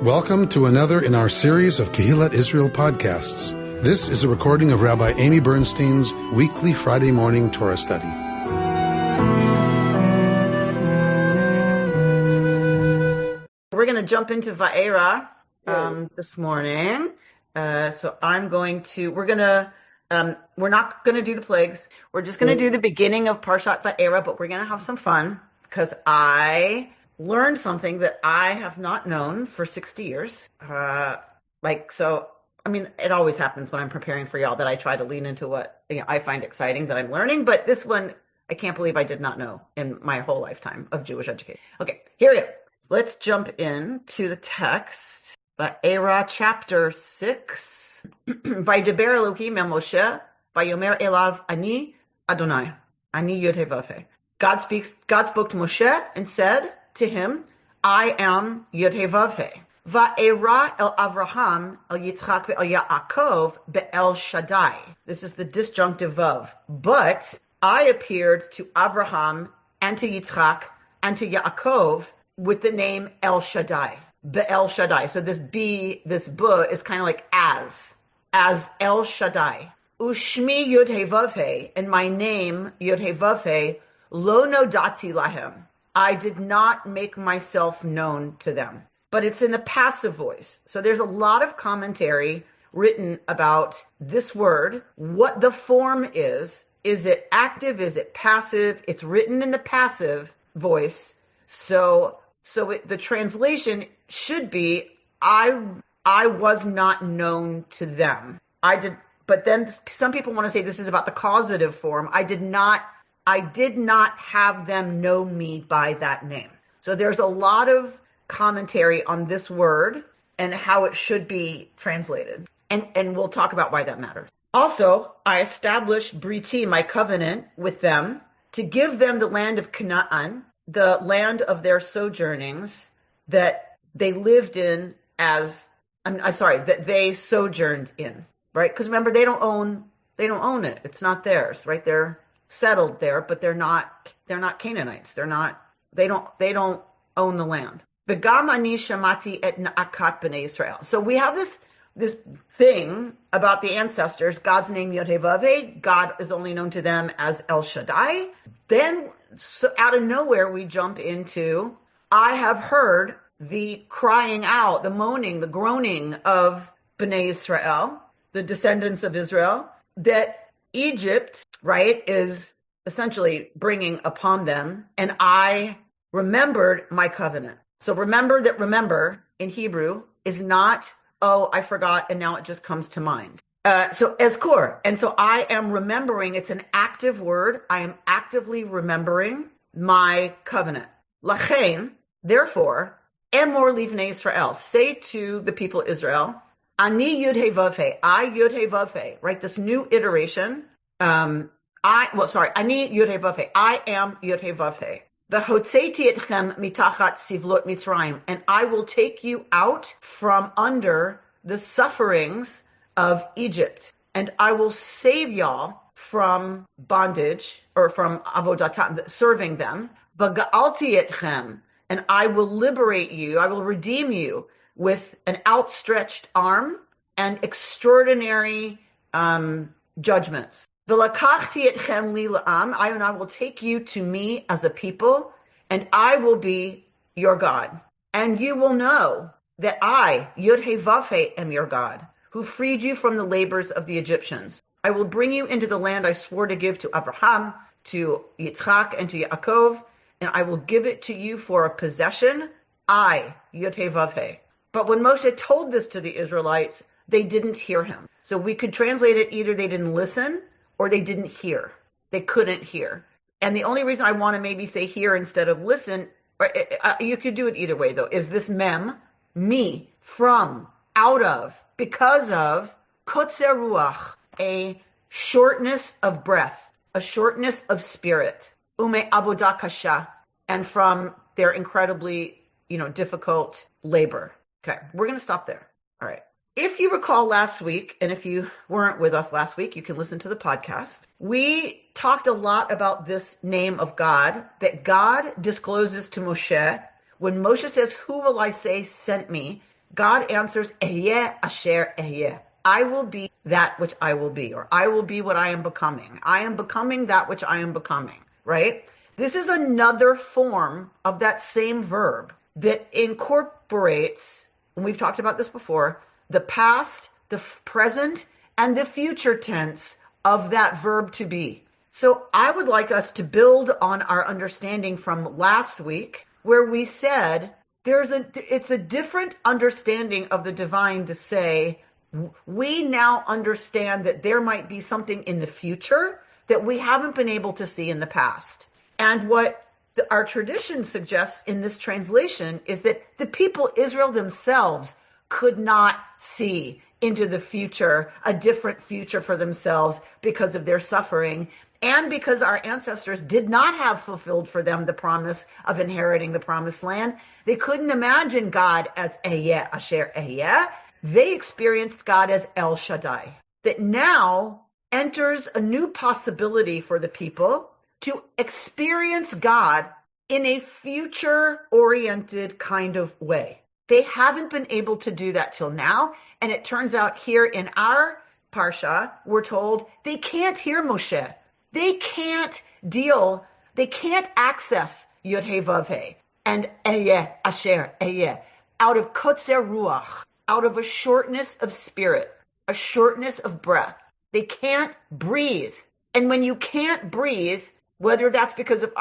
Welcome to another in our series of Kehillat Israel podcasts. This is a recording of Rabbi Amy Bernstein's weekly Friday morning Torah study. We're going to jump into Vaera this morning. We're not going to do the plagues. We're just going to do the beginning of Parshat Vaera, but we're going to have some fun because I learned something that I have not known for 60 years. It always happens when I'm preparing for y'all that I try to lean into what I find exciting that I'm learning. But this one, I can't believe I did not know in my whole lifetime of Jewish education. Okay, here we go. So let's jump into the text. Vaera chapter 6. Vaydaber Elohim el Moshe, vayomer elav ani Adonai, ani Yod He Vav He. God spoke to Moshe and said to him, I am Yod He Vav He. Vaera el Avraham el Yitzchak el Yaakov be'el Shaddai. This is the disjunctive vav. But I appeared to Avraham and to Yitzchak and to Yaakov with the name El Shaddai. Be'el Shaddai. So this B is kind of like as El Shaddai. Ushmi Yod He Vav He, and my name Yod He Vav He, lo nodati lahem. I did not make myself known to them. But it's in the passive voice. So there's a lot of commentary written about this word, what the form is. Is it active? Is it passive? It's written in the passive voice. So the translation should be, I was not known to them. But then some people want to say this is about the causative form. I did not have them know me by that name. So there's a lot of commentary on this word and how it should be translated. And we'll talk about why that matters. Also, I established Briti, my covenant with them, to give them the land of Canaan, the land of their sojournings that they lived in that they sojourned in, right? Because remember, they don't own it. It's not theirs, right? They're settled there, but they're not Canaanites. They don't own the land. V'gam ani shamati et na'akat b'nei Yisrael. So we have this thing about the ancestors. God's name Yod He Vav He. God is only known to them as El Shaddai. Then out of nowhere we jump into, I have heard the crying out, the moaning, the groaning of B'nai Yisrael, the descendants of Israel, that Egypt, right, is essentially bringing upon them, and I remembered my covenant. So remember in Hebrew is not, oh, I forgot, and now it just comes to mind. So ezkor, and so I am remembering. It's an active word. I am actively remembering my covenant. Lachein, therefore, emor livnei Israel, say to the people of Israel, ani Yod He Vav He, I Yod He Vav He, right? This new iteration. Ani Yod He Vav He, I am Yod He Vav He. V'hotzeiti etchem mitachat sivlot Mitzrayim, and I will take you out from under the sufferings of Egypt, and I will save y'all from bondage, or from avodatam, serving them. V'ga'alti etchem, and I will liberate you, I will redeem you with an outstretched arm and extraordinary judgments. V'lakachti etchem li la'am, I will take you to me as a people, and I will be your God. And you will know that I, Yod He Vav He, am your God, who freed you from the labors of the Egyptians. I will bring you into the land I swore to give to Avraham, to Yitzchak, and to Yaakov, and I will give it to you for a possession. I, Yod He Vav He. But when Moshe told this to the Israelites, they didn't hear him. So we could translate it either they didn't listen or they didn't hear. They couldn't hear. And the only reason I want to maybe say hear instead of listen, or you could do it either way though, is this mem, me, from, out of, because of, kotzer ruach, a shortness of breath, a shortness of spirit, ume avodah kasha, and from their incredibly, difficult labor. Okay, we're going to stop there. All right. If you recall last week, and if you weren't with us last week, you can listen to the podcast. We talked a lot about this name of God that God discloses to Moshe. When Moshe says, who will I say sent me? God answers, Ehyeh asher ehyeh. I will be that which I will be, or I will be what I am becoming. I am becoming that which I am becoming, right? This is another form of that same verb that incorporates, and we've talked about this before, the past, the present, and the future tense of that verb to be. So I would like us to build on our understanding from last week, where we said it's a different understanding of the divine to say, we now understand that there might be something in the future that we haven't been able to see in the past. And what our tradition suggests in this translation is that the people Israel themselves could not see into the future, a different future for themselves because of their suffering, and because our ancestors did not have fulfilled for them the promise of inheriting the promised land. They couldn't imagine God as Ehyeh asher ehyeh. They experienced God as El Shaddai. That now enters a new possibility for the people to experience God in a future-oriented kind of way. They haven't been able to do that till now, and it turns out here in our Parsha, we're told they can't hear Moshe. They can't access Yod He Vav He and Ehyeh asher ehyeh out of kotzer ruach, out of a shortness of spirit, a shortness of breath. They can't breathe. And when you can't breathe, whether that's because of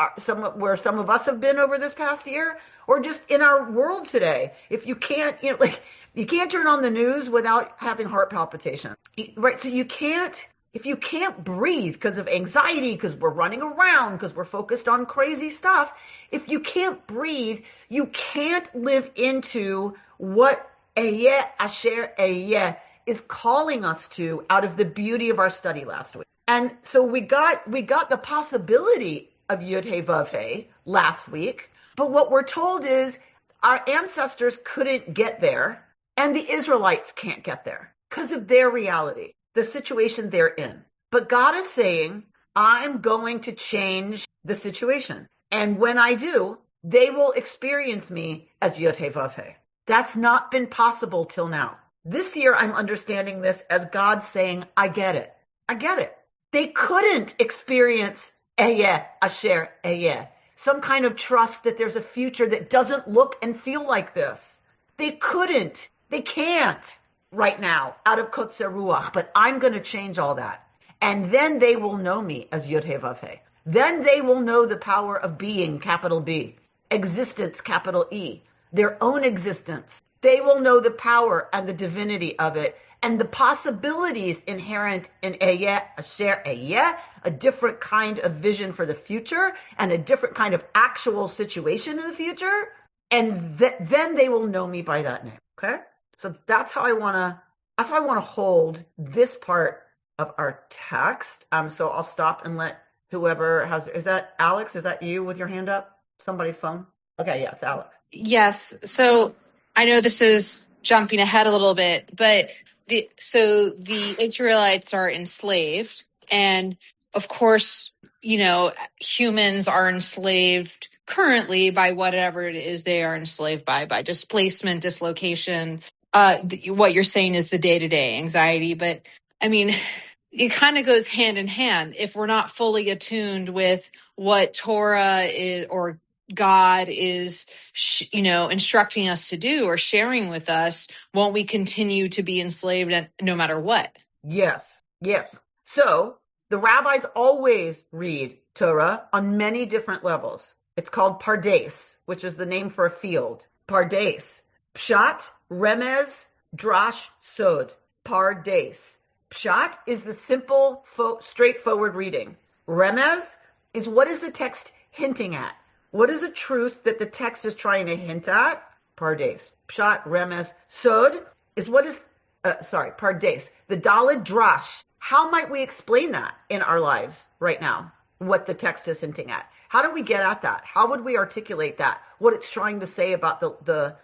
where some of us have been over this past year, or just in our world today, if you can't, you can't turn on the news without having heart palpitation, right? So if you can't breathe because of anxiety, because we're running around, because we're focused on crazy stuff, if you can't breathe, you can't live into what Ehyeh asher ehyeh is calling us to out of the beauty of our study last week. And so we got the possibility of Yod He Vav He last week, but what we're told is our ancestors couldn't get there, and the Israelites can't get there because of their reality, the situation they're in. But God is saying, I'm going to change the situation. And when I do, they will experience me as Yod He Vav He. That's not been possible till now. This year, I'm understanding this as God saying, I get it. I get it. They couldn't experience Ehyeh asher ehyeh, some kind of trust that there's a future that doesn't look and feel like this. They couldn't. They can't right now out of kotzer ruach, but I'm going to change all that. And then they will know me as Yod He Vav He. Then they will know the power of being, capital B, existence, capital E, their own existence. They will know the power and the divinity of it and the possibilities inherent in Ehyeh asher ehyeh, a different kind of vision for the future and a different kind of actual situation in the future. And then they will know me by that name. Okay? So that's how I want to hold this part of our text. So I'll stop and let whoever is that Alex? Is that you with your hand up? Somebody's phone? Okay, yeah, it's Alex. Yes. So I know this is jumping ahead a little bit, but the Israelites are enslaved, and of course, humans are enslaved currently by whatever it is they are enslaved by displacement, dislocation. What you're saying is the day-to-day anxiety, but I mean, it kind of goes hand in hand. If we're not fully attuned with what Torah is or God is, instructing us to do or sharing with us, won't we continue to be enslaved no matter what? Yes. So the rabbis always read Torah on many different levels. It's called Pardes, which is the name for a field. Pardes. Pshat, Remez, Drash, Sod. Pardes. Pshat is the simple, straightforward reading. Remez is what is the text hinting at? What is a truth that the text is trying to hint at? Pardes. Pshat, Remez. Sod is Pardes. The Daled Drash. How might we explain that in our lives right now? What the text is hinting at? How do we get at that? How would we articulate that? What it's trying to say about the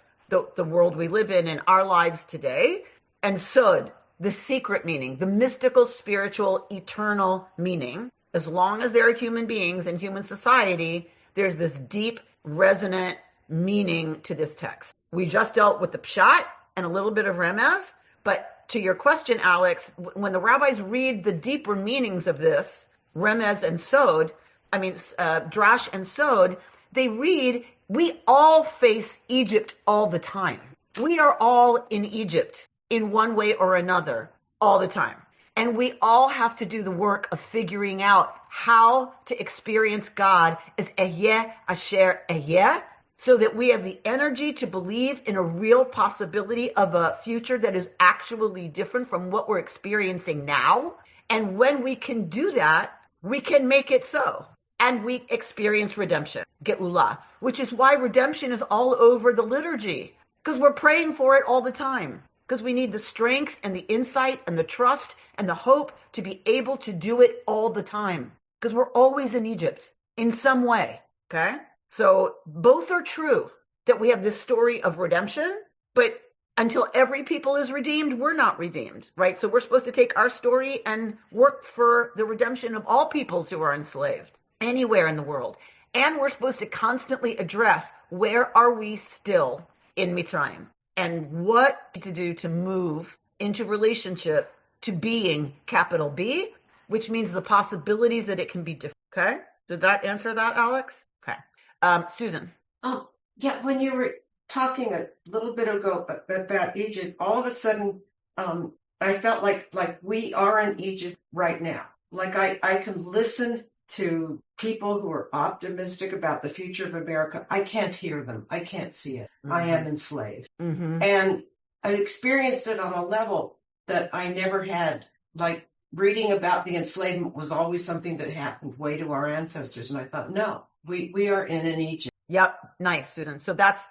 world we live in our lives today? And Sod, the secret meaning, the mystical, spiritual, eternal meaning. As long as there are human beings in human society, there's this deep, resonant meaning to this text. We just dealt with the pshat and a little bit of remez. But to your question, Alex, when the rabbis read the deeper meanings of this, remez and sod, drash and sod, they read, we all face Egypt all the time. We are all in Egypt in one way or another all the time. And we all have to do the work of figuring out how to experience God as Ehyeh Asher Ehyeh, so that we have the energy to believe in a real possibility of a future that is actually different from what we're experiencing now. And when we can do that, we can make it so. And we experience redemption, Geula, which is why redemption is all over the liturgy, because we're praying for it all the time. Because we need the strength and the insight and the trust and the hope to be able to do it all the time. Because we're always in Egypt in some way, okay? So both are true, that we have this story of redemption, but until every people is redeemed, we're not redeemed, right? So we're supposed to take our story and work for the redemption of all peoples who are enslaved anywhere in the world. And we're supposed to constantly address, where are we still in Mitzrayim? And what to do to move into relationship to being capital B, which means the possibilities that it can be different. Okay? Did that answer that, Alex? Okay. Susan. Yeah, when you were talking a little bit ago about Egypt, all of a sudden I felt like we are in Egypt right now. Like I can listen to people who are optimistic about the future of America. I can't hear them. I can't see it. Mm-hmm. I am enslaved. Mm-hmm. And I experienced it on a level that I never had. Like reading about the enslavement was always something that happened way to our ancestors. And I thought, no, we are in an Egypt. Yep. Nice, Susan. So that's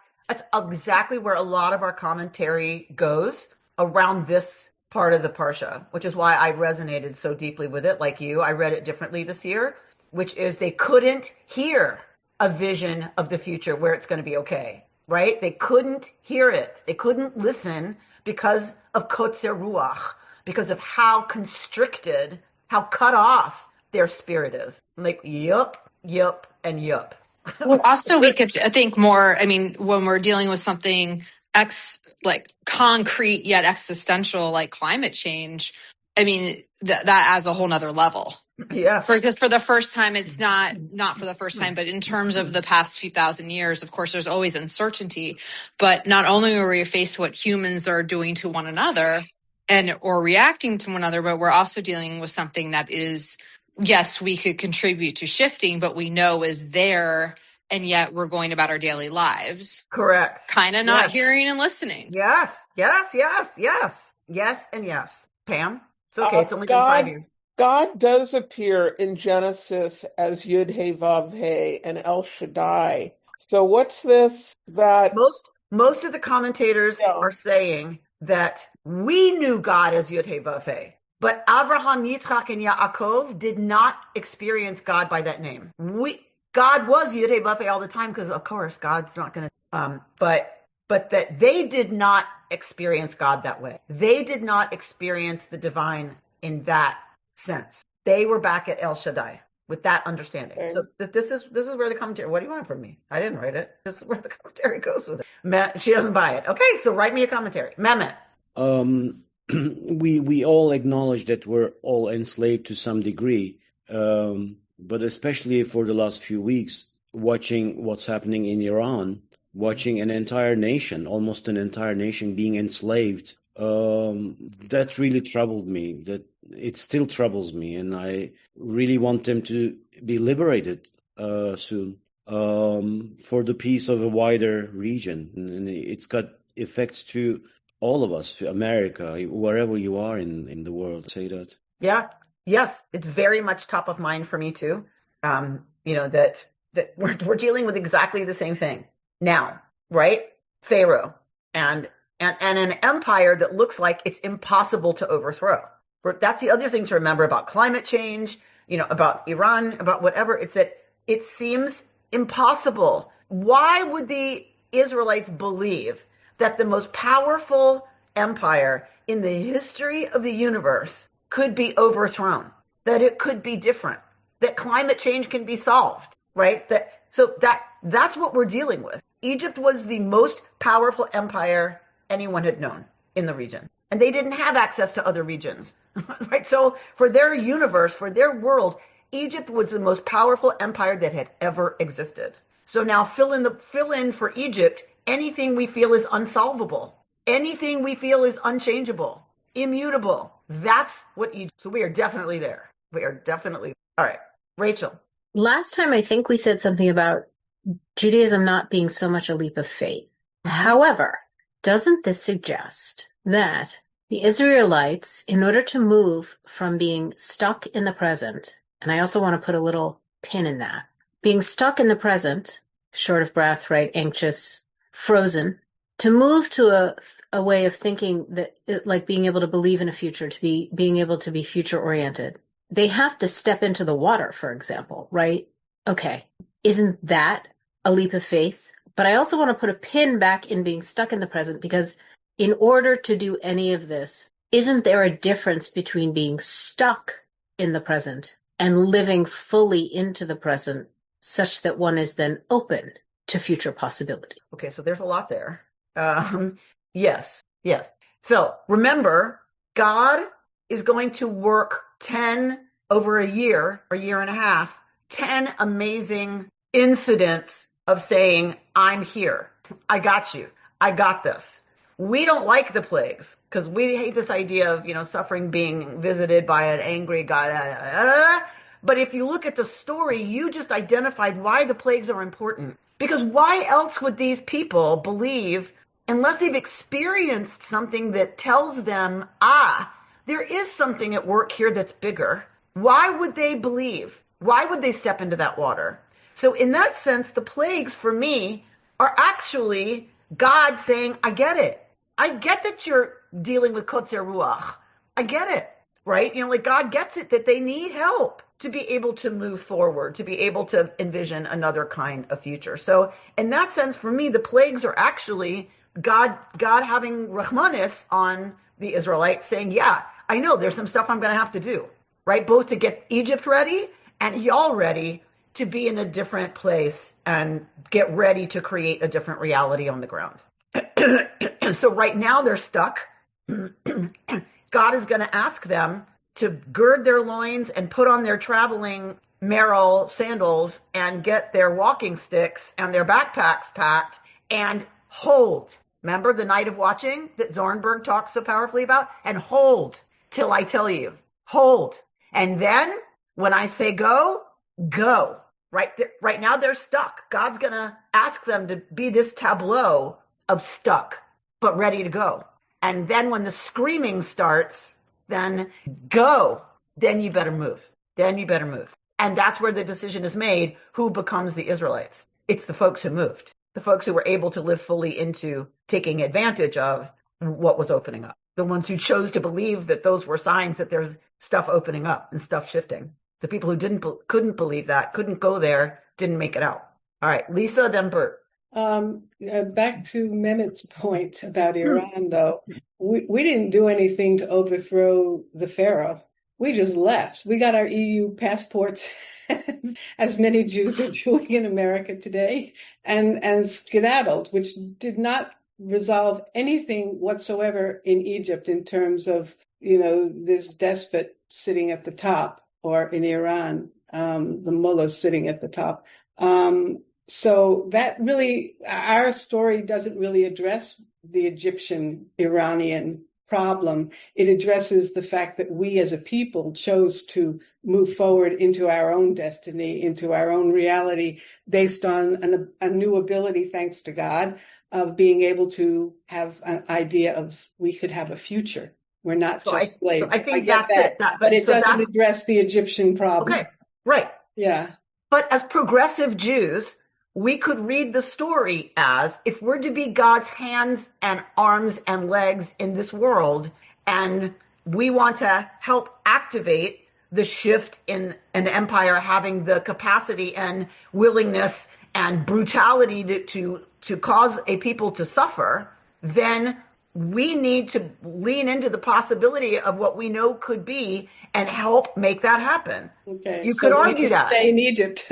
exactly where a lot of our commentary goes around this part of the Parsha, which is why I resonated so deeply with it. Like you, I read it differently this year, which is they couldn't hear a vision of the future where it's going to be okay, right? They couldn't hear it. They couldn't listen because of kotzer ruach, because of how constricted, how cut off their spirit is. Like, yup, and yup. Well, also we could think more, when we're dealing with something like concrete yet existential, like climate change, that adds a whole nother level. Yes. Because for the first time, it's not for the first time, but in terms of the past few thousand years, of course, there's always uncertainty. But not only are we faced with what humans are doing to one another or reacting to one another, but we're also dealing with something that is, yes, we could contribute to shifting, but we know is there, and yet we're going about our daily lives. Correct. Kind of not hearing and listening. Yes, and yes. Pam? It's okay. It's only been 5 years. God does appear in Genesis as Yud He Vav He and El Shaddai. So what's this that... Most of the commentators are saying that we knew God as Yud He Vav He, but Abraham, Yitzchak, and Yaakov did not experience God by that name. God was Yud He Vav He all the time because, of course, God's not going to... But that they did not experience God that way. They did not experience the divine in that sense. They were back at El Shaddai with that understanding. Okay. So this is where the commentary. What do you want from me? I didn't write it. This is where the commentary goes with it. She doesn't buy it. Okay, so write me a commentary. Mehmet. We all acknowledge that we're all enslaved to some degree, but especially for the last few weeks, watching what's happening in Iran, watching almost an entire nation being enslaved. That really troubled me. That it still troubles me, and I really want them to be liberated soon for the peace of a wider region. And it's got effects to all of us, America, wherever you are in the world. Say that. Yeah. Yes, it's very much top of mind for me too. That we're dealing with exactly the same thing now, right? Pharaoh and an empire that looks like it's impossible to overthrow. That's the other thing to remember about climate change, about Iran, about whatever. It's that it seems impossible. Why would the Israelites believe that the most powerful empire in the history of the universe could be overthrown, that it could be different, that climate change can be solved, right? That's what we're dealing with. Egypt was the most powerful empire anyone had known in the region. And they didn't have access to other regions, right? So for their universe, for their world, Egypt was the most powerful empire that had ever existed. So now fill in for Egypt anything we feel is unsolvable, anything we feel is unchangeable, immutable. That's what Egypt. So we are definitely there. We are definitely. All right, Rachel. Last time I think we said something about Judaism not being so much a leap of faith. However, doesn't this suggest that the Israelites, in order to move from being stuck in the present, and I also want to put a little pin in that, being stuck in the present, short of breath, right, anxious, frozen, to move to a way of thinking that, like being able to believe in a future, being able to be future oriented, they have to step into the water, for example, right? Okay. Isn't that a leap of faith? But I also want to put a pin back in being stuck in the present, because in order to do any of this, isn't there a difference between being stuck in the present and living fully into the present such that one is then open to future possibility? Okay, so there's a lot there. Yes. So remember, God is going to work 10 over a year and a half, 10 amazing incidents of saying, I'm here. I got you. I got this. We don't like the plagues because we hate this idea of, suffering being visited by an angry God. But if you look at the story, you just identified why the plagues are important. Because why else would these people believe, unless they've experienced something that tells them, there is something at work here that's bigger? Why would they believe? Why would they step into that water? So in that sense, the plagues for me are actually God saying, I get it. I get that you're dealing with kotzer ruach. I get it, right? Like God gets it that they need help to be able to move forward, to be able to envision another kind of future. So in that sense, for me, the plagues are actually God having Rahmanis on the Israelites saying, yeah, I know there's some stuff I'm going to have to do, right? Both to get Egypt ready and y'all ready to be in a different place and get ready to create a different reality on the ground. So right now they're stuck. God is going to ask them to gird their loins and put on their traveling Merrill sandals and get their walking sticks and their backpacks packed and hold. Remember the night of watching that Zornberg talks so powerfully about? And hold till I tell you. Hold. And then when I say go, go. Right now they're stuck. God's going to ask them to be this tableau of stuck, but ready to go. And then when the screaming starts, then go. Then you better move. And that's where the decision is made, who becomes the Israelites. It's the folks who moved, the folks who were able to live fully into taking advantage of what was opening up. The ones who chose to believe that those were signs that there's stuff opening up and stuff shifting. The people who couldn't believe that, couldn't go there, didn't make it out. All right, Lisa, then Bert. Back to Mehmet's point about Iran, though. We didn't do anything to overthrow the pharaoh. We just left. We got our EU passports, as many Jews are doing in America today, and skedaddled, which did not resolve anything whatsoever in Egypt in terms of, this despot sitting at the top, or in Iran, the mullahs sitting at the top. So that really, our story doesn't really address the Egyptian-Iranian problem. It addresses the fact that we as a people chose to move forward into our own destiny, into our own reality, based on a new ability, thanks to God, of being able to have an idea of we could have a future. We're not just slaves. So I think that's it. But it doesn't address the Egyptian problem. Okay, right. Yeah. But as progressive Jews, we could read the story as, if we're to be God's hands and arms and legs in this world, and we want to help activate the shift in an empire having the capacity and willingness and brutality to cause a people to suffer, then we need to lean into the possibility of what we know could be and help make that happen. Okay. You could argue that. Stay in Egypt.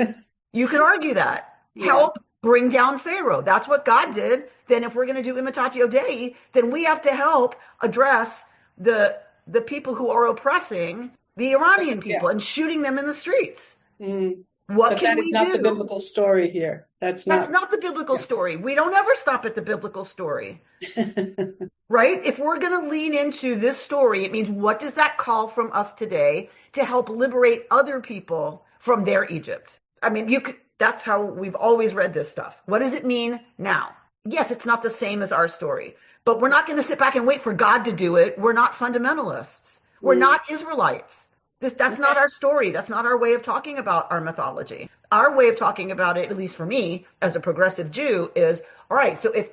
You could argue that. Yeah. Help bring down Pharaoh. That's what God did. Then if we're going to do imitatio Dei, then we have to help address the people who are oppressing the Iranian people and shooting them in the streets. What But can that is we not do? the biblical story here. That's not the biblical story. We don't ever stop at the biblical story. Right? If we're going to lean into this story, it means what does that call from us today to help liberate other people from their Egypt? I mean, that's how we've always read this stuff. What does it mean now? Yes, it's not the same as our story, but we're not going to sit back and wait for God to do it. We're not fundamentalists. We're not Israelites. That's not our story. That's not our way of talking about our mythology. Our way of talking about it, at least for me, as a progressive Jew, is, all right, so if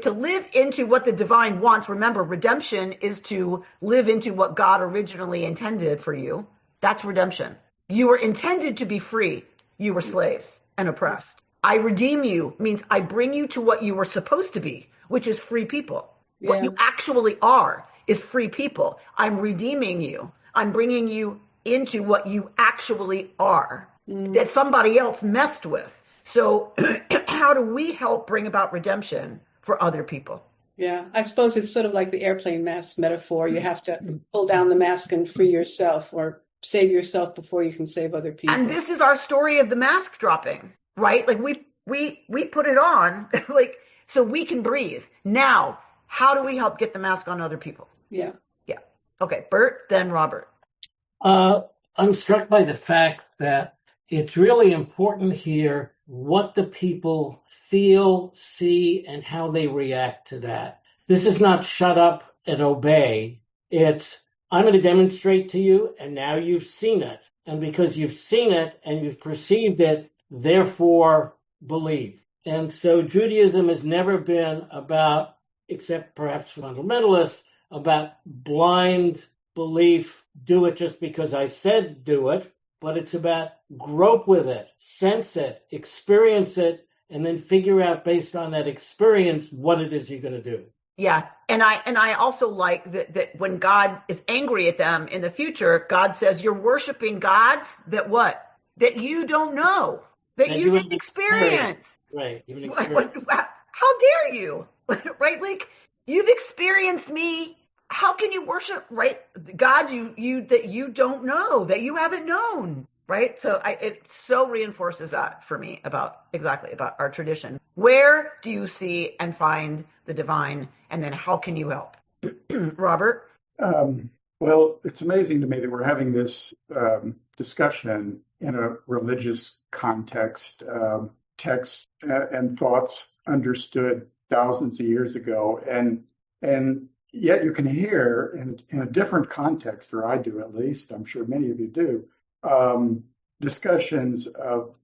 to live into what the divine wants, remember, redemption is to live into what God originally intended for you. That's redemption. You were intended to be free. You were slaves and oppressed. I redeem you means I bring you to what you were supposed to be, which is free people. Yeah. What you actually are is free people. I'm redeeming you. I'm bringing you into what you actually are that somebody else messed with. So how do we help bring about redemption for other people? Yeah, I suppose it's sort of like the airplane mask metaphor. You have to pull down the mask and free yourself, or save yourself before you can save other people. And this is our story of the mask dropping, right? Like we put it on like so we can breathe. Now, how do we help get the mask on other people? Yeah. Yeah. Okay, Bert, then Robert. I'm struck by the fact that it's really important here what the people feel, see, and how they react to that. This is not shut up and obey. It's, I'm going to demonstrate to you, and now you've seen it. And because you've seen it and you've perceived it, therefore believe. And so Judaism has never been about, except perhaps fundamentalists, about blind belief, do it just because I said do it, but it's about grope with it, sense it, experience it, and then figure out based on that experience what it is you're going to do. Yeah, and I also like that when God is angry at them in the future, God says you're worshiping gods that what? That you don't know, that you didn't experience. Right. How dare you? Right? Like you've experienced me. How can you worship, right? Gods you that you don't know, that you haven't known, right? So it so reinforces that for me about our tradition. Where do you see and find the divine, and then how can you help? Robert? Well, it's amazing to me that we're having this discussion in a religious context, texts and thoughts understood thousands of years ago, and yet you can hear in a different context, or I do at least, I'm sure many of you do, discussions of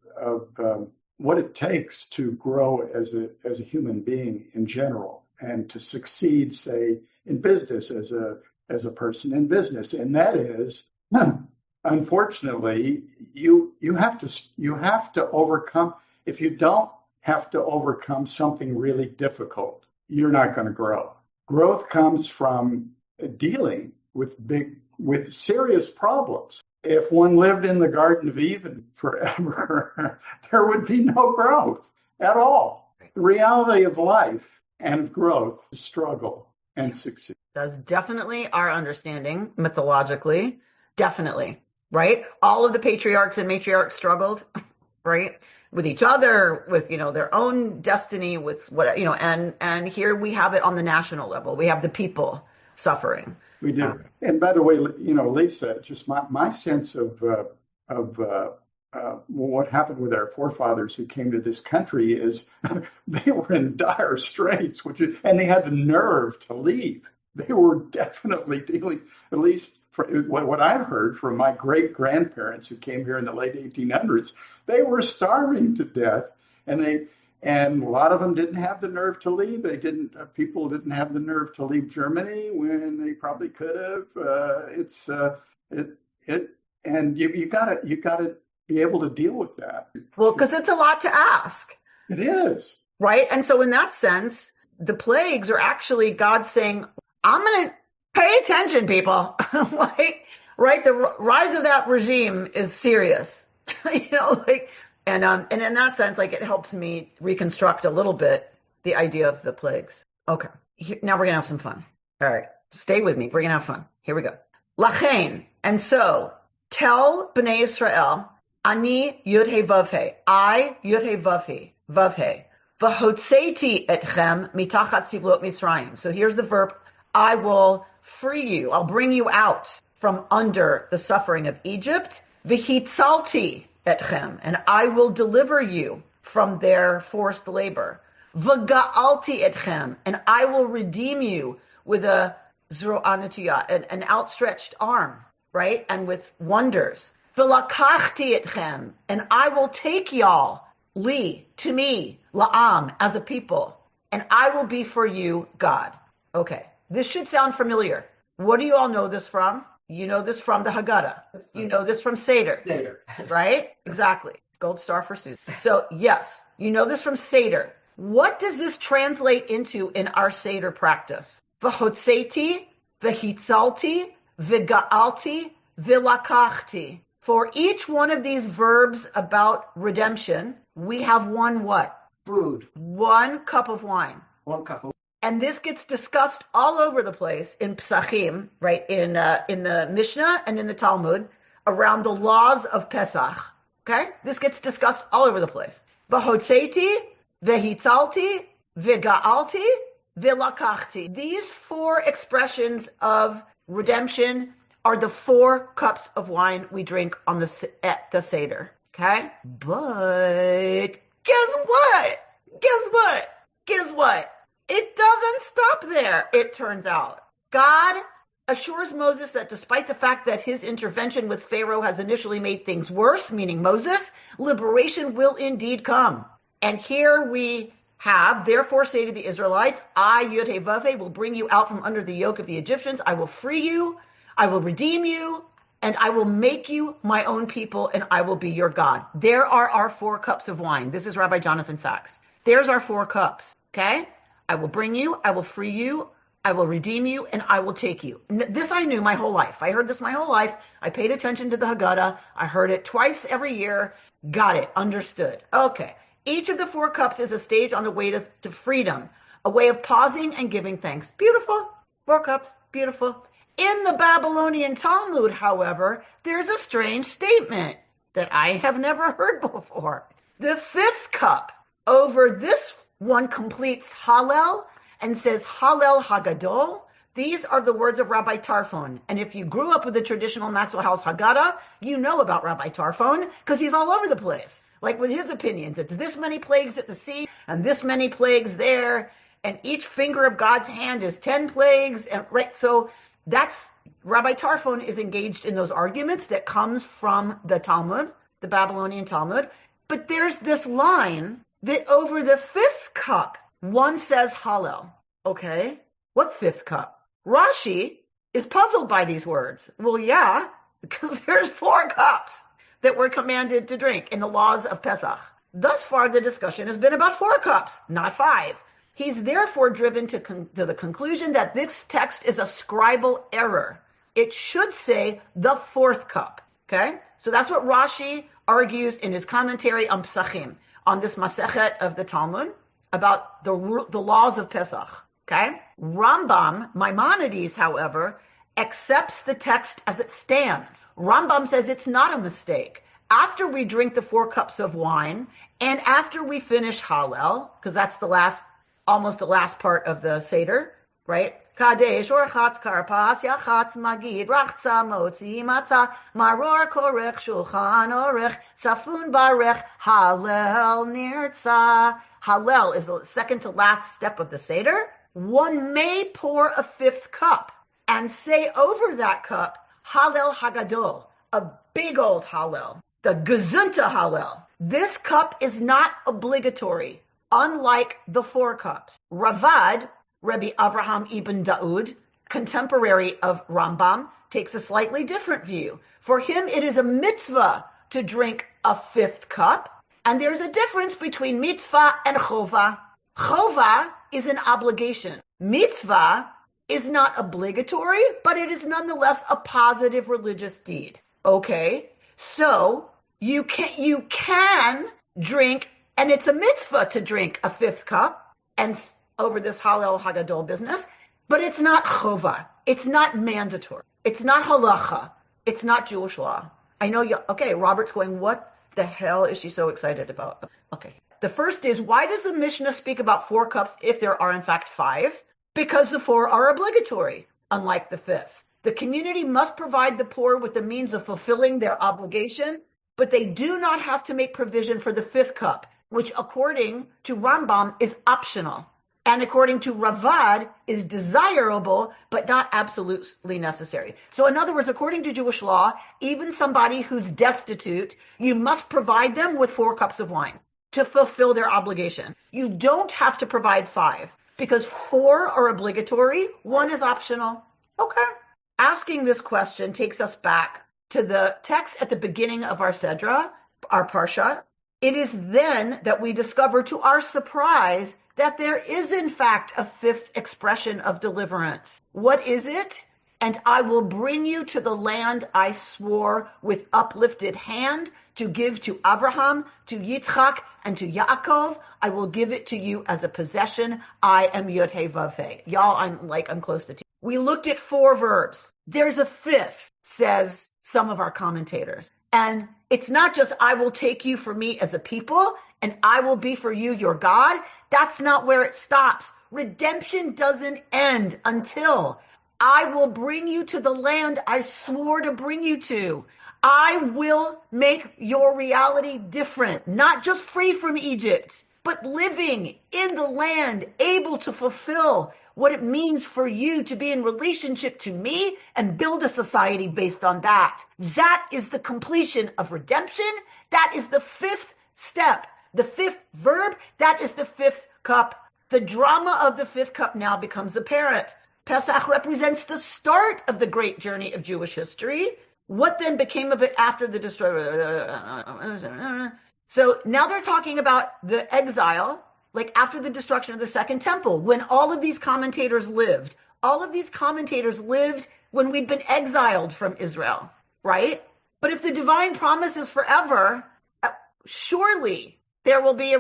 what it takes to grow as a human being in general, and to succeed, say, in business as a person in business. And that is, unfortunately, you have to overcome. If you don't have to overcome something really difficult, you're not going to grow. Growth comes from dealing with serious problems. If one lived in the Garden of Eden forever, there would be no growth at all. The reality of life and growth is struggle and succeed. That's definitely our understanding mythologically. Definitely, right? All of the patriarchs and matriarchs struggled, right? With each other, with, their own destiny, with what, and here we have it on the national level. We have the people suffering. We do. And by the way, Lisa, just my sense of what happened with our forefathers who came to this country is they were in dire straits, and they had the nerve to leave. They were definitely dealing, at least for what I've heard from my great-grandparents who came here in the late 1800s, they were starving to death, and a lot of them didn't have the nerve to leave. People didn't have the nerve to leave Germany when they probably could have. And you gotta be able to deal with that. Well, because it's a lot to ask. It is. Right? And so in that sense, the plagues are actually God saying, I'm going to pay attention, people. Right? The rise of that regime is serious. And in that sense, like, it helps me reconstruct a little bit the idea of the plagues. Okay. Now we're going to have some fun. All right. Stay with me. We're going to have fun. Here we go. Lachain. And so tell Bnei Israel, Ani Yud He Vav He. I Yud He Vav He. Vav He. V'hotzeiti etchem mitachat sivlot Mitzrayim. So here's the verb. I will free you. I'll bring you out from under the suffering of Egypt. V'hitzalti etchem. And I will deliver you from their forced labor. V'ga'alti etchem. And I will redeem you with a zro'anatiyah, an outstretched arm, right? And with wonders. V'lakachti etchem. And I will take y'all, li, to me, la'am, as a people. And I will be for you God. Okay. This should sound familiar. What do you all know this from? You know this from the Haggadah. You know this from Seder. Seder. Right? Exactly. Gold star for Susan. So yes, you know this from Seder. What does this translate into in our Seder practice? V'hotzeti, v'hitzalti, v'ga'alti, v'lakachti. For each one of these verbs about redemption, we have one what? Food. 1 cup of wine. 1 cup of And this gets discussed all over the place in Psachim, right? In the Mishnah and in the Talmud around the laws of Pesach. Okay? This gets discussed all over the place. V'hotzeti, v'hitzalti, v'ga'alti, v'lakachti. These 4 expressions of redemption are the 4 cups of wine we drink on at the Seder. Okay? But guess what? Guess what? It doesn't stop there, it turns out. God assures Moses that despite the fact that his intervention with Pharaoh has initially made things worse, meaning Moses, liberation will indeed come. And here we have, therefore say to the Israelites, I, Yud He Vav He, will bring you out from under the yoke of the Egyptians. I will free you, I will redeem you, and I will make you my own people, and I will be your God. There are our 4 cups of wine. This is Rabbi Jonathan Sachs. There's our 4 cups, okay? I will bring you, I will free you, I will redeem you, and I will take you. This I knew my whole life. I heard this my whole life. I paid attention to the Haggadah. I heard it twice every year. Got it. Understood. Okay. Each of the 4 cups is a stage on the way to freedom, a way of pausing and giving thanks. Beautiful. 4 cups. Beautiful. In the Babylonian Talmud, however, there's a strange statement that I have never heard before. The 5th cup over this one completes Hallel and says Hallel Hagadol. These are the words of Rabbi Tarfon. And if you grew up with the traditional Maxwell House Haggadah, you know about Rabbi Tarfon because he's all over the place. Like with his opinions, it's this many plagues at the sea and this many plagues there. And each finger of God's hand is 10 plagues. And right, so that's Rabbi Tarfon is engaged in those arguments that comes from the Talmud, the Babylonian Talmud. But there's this line that over the 5th cup, one says Hallel. Okay, what 5th cup? Rashi is puzzled by these words. Well, yeah, because there's 4 cups that we're commanded to drink in the laws of Pesach. Thus far, the discussion has been about 4 cups, not 5. He's therefore driven to the conclusion that this text is a scribal error. It should say the 4th cup. Okay, so that's what Rashi argues in his commentary on Psachim, on this Masechet of the Talmud, about the laws of Pesach, okay? Rambam, Maimonides, however, accepts the text as it stands. Rambam says it's not a mistake. After we drink the 4 cups of wine, and after we finish Hallel, because that's almost the last part of the Seder, right? Kadesh orchatz karpas yachatz magid rachza motzi matzah maror korech shulchan orech safun barech Hallel nirtza. Hallel is the second to last step of the Seder. One may pour a 5th cup and say over that cup Hallel Hagadol, a big old Hallel, the Gesundte Hallel. This cup is not obligatory, unlike the 4 cups. Ravad, Rabbi Avraham ibn Daud, contemporary of Rambam, takes a slightly different view. For him, it is a mitzvah to drink a 5th cup, and there's a difference between mitzvah and chova. Chova is an obligation. Mitzvah is not obligatory, but it is nonetheless a positive religious deed. Okay, so You can drink, and it's a mitzvah to drink a fifth cup and over this Hallel Hagadol business, but it's not chova. It's not mandatory. It's not halacha. It's not Jewish law. I know okay, Robert's going, what the hell is she so excited about? Okay. The first is, why does the Mishnah speak about 4 cups if there are in fact 5? Because the 4 are obligatory, unlike the 5th. The community must provide the poor with the means of fulfilling their obligation, but they do not have to make provision for the 5th cup, which according to Rambam is optional. And according to Ravad is desirable, but not absolutely necessary. So in other words, according to Jewish law, even somebody who's destitute, you must provide them with 4 cups of wine to fulfill their obligation. You don't have to provide 5 because 4 are obligatory, 1 is optional. Okay. Asking this question takes us back to the text at the beginning of our Sedra, our Parsha. It is then that we discover to our surprise that there is in fact a 5th expression of deliverance. What is it? And I will bring you to the land I swore with uplifted hand to give to Abraham, to Yitzchak, and to Yaakov. I will give it to you as a possession. I am Yod-Heh-Vav-Heh. Y'all, I'm close to We looked at 4 verbs. There's a 5th, says some of our commentators. And it's not just, I will take you for me as a people, and I will be for you your God. That's not where it stops. Redemption doesn't end until I will bring you to the land I swore to bring you to. I will make your reality different, not just free from Egypt, but living in the land, able to fulfill what it means for you to be in relationship to me and build a society based on that. That is the completion of redemption. That is the 5th step, the 5th verb. That is the 5th cup. The drama of the 5th cup now becomes apparent. Pesach represents the start of the great journey of Jewish history. What then became of it after the destruction? So now they're talking about the exile, like after the destruction of the Second Temple, when all of these commentators lived. All of these commentators lived when we'd been exiled from Israel, right? But if the divine promise is forever, surely there will be a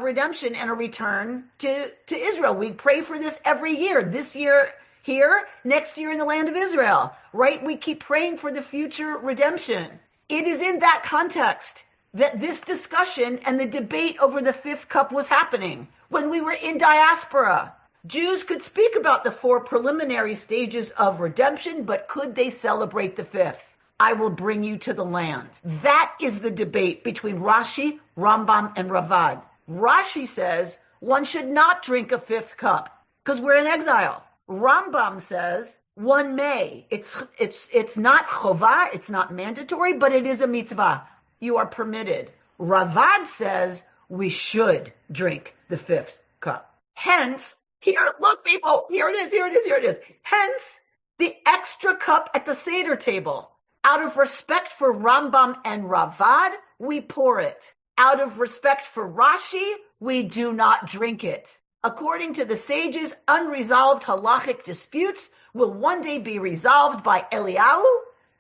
redemption and a return to Israel. We pray for this every year. This year here, next year in the land of Israel, right? We keep praying for the future redemption. It is in that context that this discussion and the debate over the 5th cup was happening. When we were in diaspora, Jews could speak about the 4 preliminary stages of redemption, but could they celebrate the 5th? I will bring you to the land. That is the debate between Rashi, Rambam, and Ravad. Rashi says one should not drink a 5th cup because we're in exile. Rambam says one may. It's not chova, it's not mandatory, but it is a mitzvah. You are permitted. Ravad says we should drink the 5th cup. Hence, here, look people, here it is. Hence, the extra cup at the Seder table. Out of respect for Rambam and Ravad, we pour it. Out of respect for Rashi, we do not drink it. According to the sages, unresolved halachic disputes will one day be resolved by Eliyahu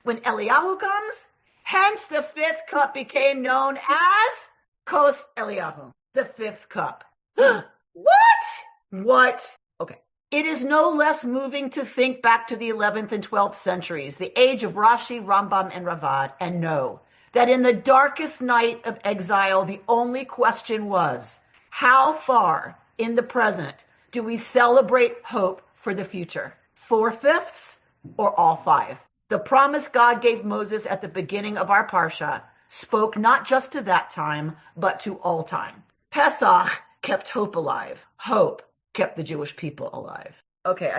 when Eliyahu comes. Hence, the 5th cup became known as Kos Eliyahu, the 5th cup. What? Okay. It is no less moving to think back to the 11th and 12th centuries, the age of Rashi, Rambam, and Ravad, and know that in the darkest night of exile, the only question was, how far in the present do we celebrate hope for the future? 4/5 or all 5? The promise God gave Moses at the beginning of our Parsha spoke not just to that time, but to all time. Pesach kept hope alive. Hope kept the Jewish people alive. Okay,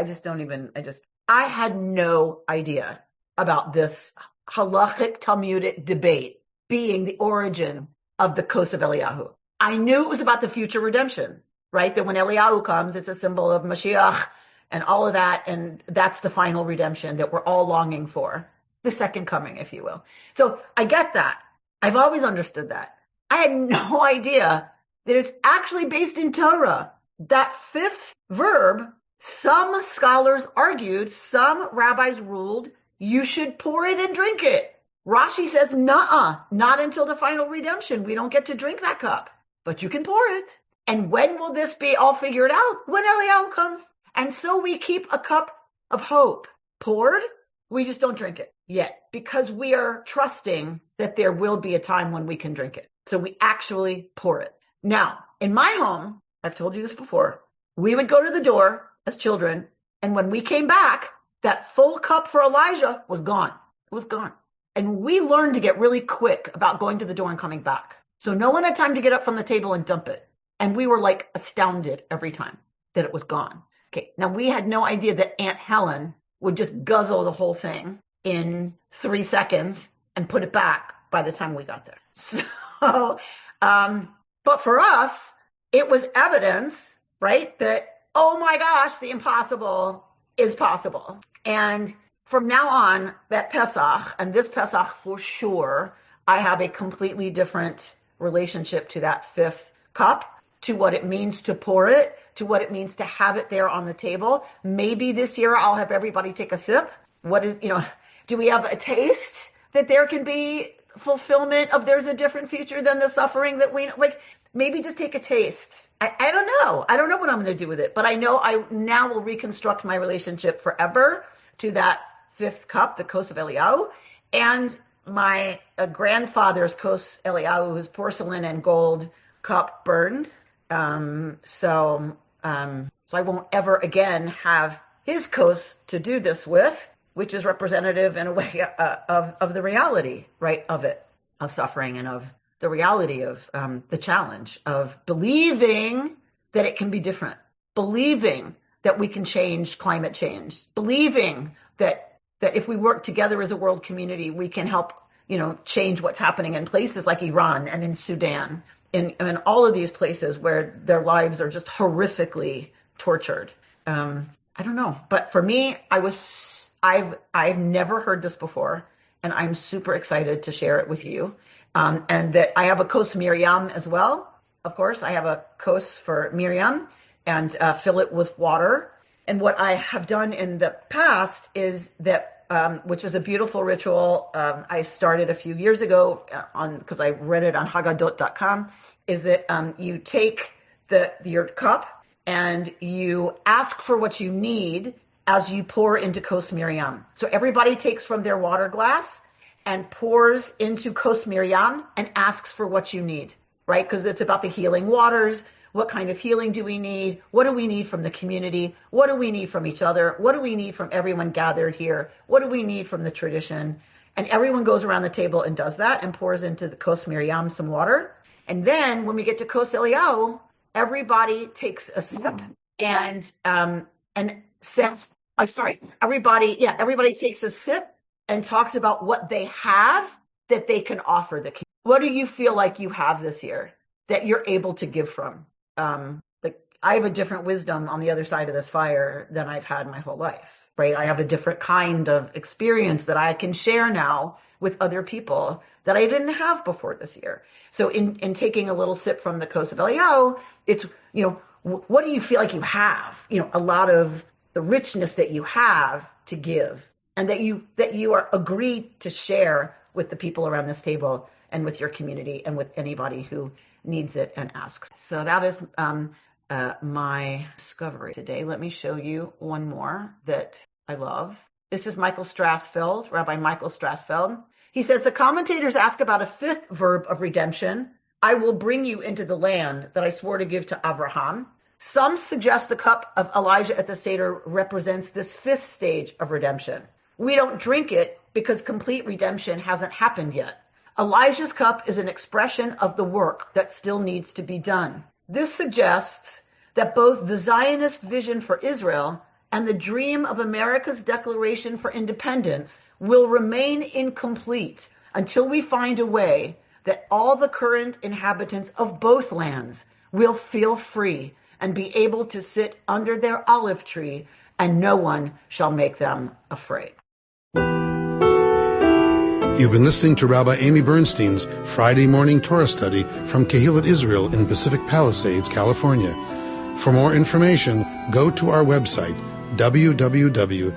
I had no idea about this halachic Talmudic debate being the origin of the Kos of Eliyahu. I knew it was about the future redemption, right? That when Eliyahu comes, it's a symbol of Mashiach and all of that, and that's the final redemption that we're all longing for. The second coming, if you will. So I get that. I've always understood that. I had no idea that it's actually based in Torah. That 5th verb, some scholars argued, some rabbis ruled, you should pour it and drink it. Rashi says, nuh-uh, not until the final redemption. We don't get to drink that cup, but you can pour it. And when will this be all figured out? When Eliyahu comes. And so we keep a cup of hope poured. We just don't drink it yet because we are trusting that there will be a time when we can drink it. So we actually pour it. Now, in my home, I've told you this before, we would go to the door as children, and when we came back, that full cup for Elijah was gone. It was gone. And we learned to get really quick about going to the door and coming back. So no one had time to get up from the table and dump it. And we were like astounded every time that it was gone. Okay, now we had no idea that Aunt Helen would just guzzle the whole thing in 3 seconds and put it back by the time we got there. So, but for us, it was evidence, right, that, oh my gosh, the impossible is possible. And from now on, that Pesach, and this Pesach for sure, I have a completely different relationship to that fifth cup, to what it means to pour it, to what it means to have it there on the table. Maybe this year I'll have everybody take a sip. Do we have a taste that there can be fulfillment of there's a different future than the suffering that we, like, maybe just take a taste. I don't know. I don't know what I'm going to do with it, but I know I now will reconstruct my relationship forever to that fifth cup, the Kos of Eliyahu, and my grandfather's Kos Eliyahu, whose porcelain and gold cup burned. So I won't ever again have his Kos to do this with, which is representative in a way of the reality, right, of it, of suffering, and of the reality of the challenge of believing that it can be different, believing that we can change climate change, believing that if we work together as a world community, we can help, change what's happening in places like Iran and in Sudan, in all of these places where their lives are just horrifically tortured. I don't know, but for me, I've never heard this before, and I'm super excited to share it with you. And that I have a Kos Miriam as well. Of course, I have a Kos for Miriam and fill it with water. And what I have done in the past is that, which is a beautiful ritual, I started a few years ago because I read it on Haggadot.com, is that you take your cup and you ask for what you need as you pour into Kos Miriam. So everybody takes from their water glass and pours into Kos Miriam and asks for what you need, right? Because it's about the healing waters. What kind of healing do we need? What do we need from the community? What do we need from each other? What do we need from everyone gathered here? What do we need from the tradition? And everyone goes around the table and does that and pours into the Kos Miriam some water. And then when we get to Kos Eliyahu, everybody takes a sip and says, everybody takes a sip and talks about what they have that they can offer the community. What do you feel like you have this year that you're able to give from? I have a different wisdom on the other side of this fire than I've had my whole life, right? I have a different kind of experience that I can share now with other people that I didn't have before this year. So in taking a little sip from the Kos of Eliyahu, it's, what do you feel like you have? A lot of the richness that you have to give, and that you are agreed to share with the people around this table and with your community and with anybody who needs it and asks. So that is my discovery today. Let me show you one more that I love. This is Michael Strassfeld, Rabbi Michael Strassfeld. He says, the commentators ask about a fifth verb of redemption. I will bring you into the land that I swore to give to Abraham. Some suggest the cup of Elijah at the Seder represents this fifth stage of redemption. We don't drink it because complete redemption hasn't happened yet. Elijah's cup is an expression of the work that still needs to be done. This suggests that both the Zionist vision for Israel and the dream of America's declaration for independence will remain incomplete until we find a way that all the current inhabitants of both lands will feel free and be able to sit under their olive tree, and no one shall make them afraid. You've been listening to Rabbi Amy Bernstein's Friday morning Torah study from Kehillat Israel in Pacific Palisades, California. For more information, go to our website, www.ourki.org.